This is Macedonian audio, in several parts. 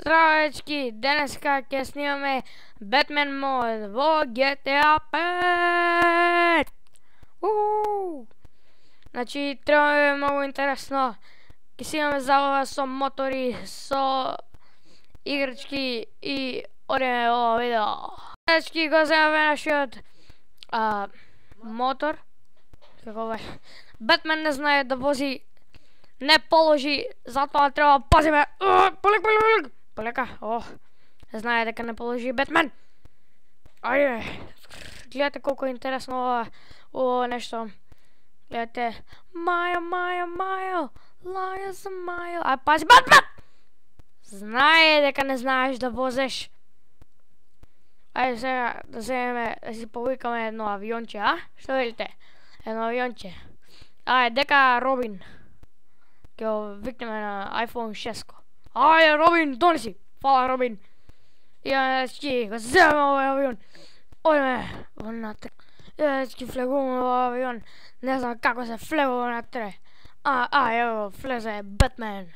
Здравечки! Денеска ќе снимаме Batman мод во GTA 5! Значи, треба ми е многу интересно. Ќе си имаме забава со мотори, со играчки и одеме во видео. Денески го земаме нашиот мотор. Како беше? Batman не знае да вози, не положи, затоа треба да пазиме. Полека, знае дека не положи Бетмен. Ајде, гледате колко е интересно ова нешто. Гледате, Мајо, лаја за Мајо. Ај, пази, Бетмен! Знае дека не знаеш да возеш. Ајде сега да земеме, да си повикаме едно авионче, а? Што велите? Едно авионче. Ајде, дека Робин. Ќе го викнеме на iPhone 6. Ајде, Робин, донеси! Фала, Робин! Јачки, го земеме овој авион. Одеме внатре. Јачки, флегуваме во авион. Не знам како се флегува внатре. Ево, влезе Бетмен.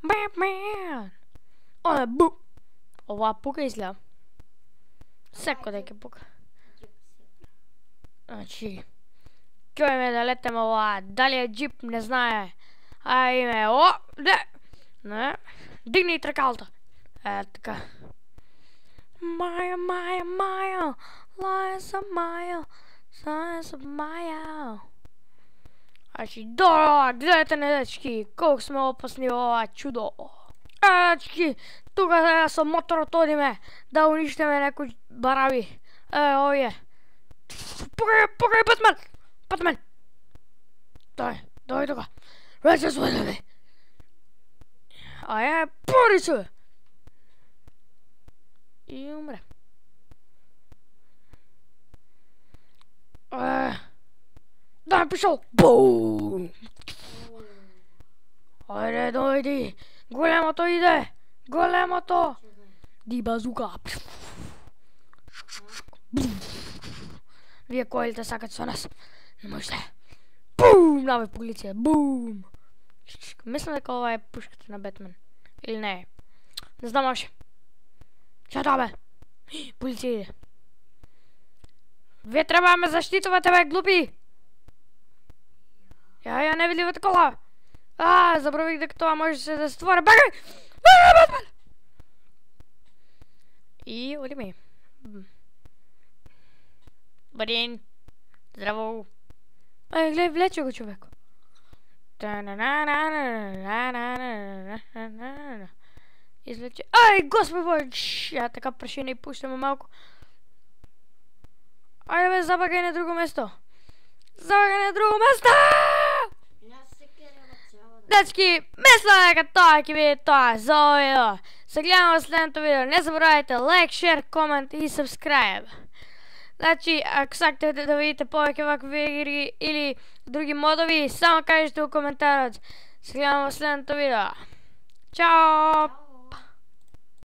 Бетмен! Оде, бу! Ова пука изгледа. Секој дека пука. Значи, ќе име да летеме ова. Дали е джип, не знае. Ајме, не, дигни тркалта. Така. Мајо, лаја за Мајо, Значи, добро, гледате не, дечки, колко сме опасни во ова чудо. Дечки, тука со моторот одиме да уништиме некои бараби. Овие. Покај, Бетмен! Дој тука. Рече своје, бе. Аје, пори се! И умре. Да, пишол! Бум! Ајде, дојди! Големото иде! Ди базука! Вие којлите сакат со нас? Не можете! Бум! Наве полиција! Бум! Мислам дека ова е пушката на Бетмен. Или не е. Не знам още. Што тоа бе? Полиција иде. Вие треба да ме заштитувате, бе, глупи! Ја не видливате кола! Забравих дека тоа може се да створи. Бегај! Бетмен! И одиме. Барин! Здраво! Гледай, влече го човек. Излече. Господи боже! Ја така прашина и пуштаме малко. Ајде бе, забагај на друго место. Дечки, мисля дека тоа ќе биде тоа за ова видео. Се гледаме во следното видео. Не заборавајте лайк, шер, комент и subscribe. Значи, ако сакате да видите повеќе вакви игри или други модови, само кажете во коментарот. Се гледаме во следното видео. Чао!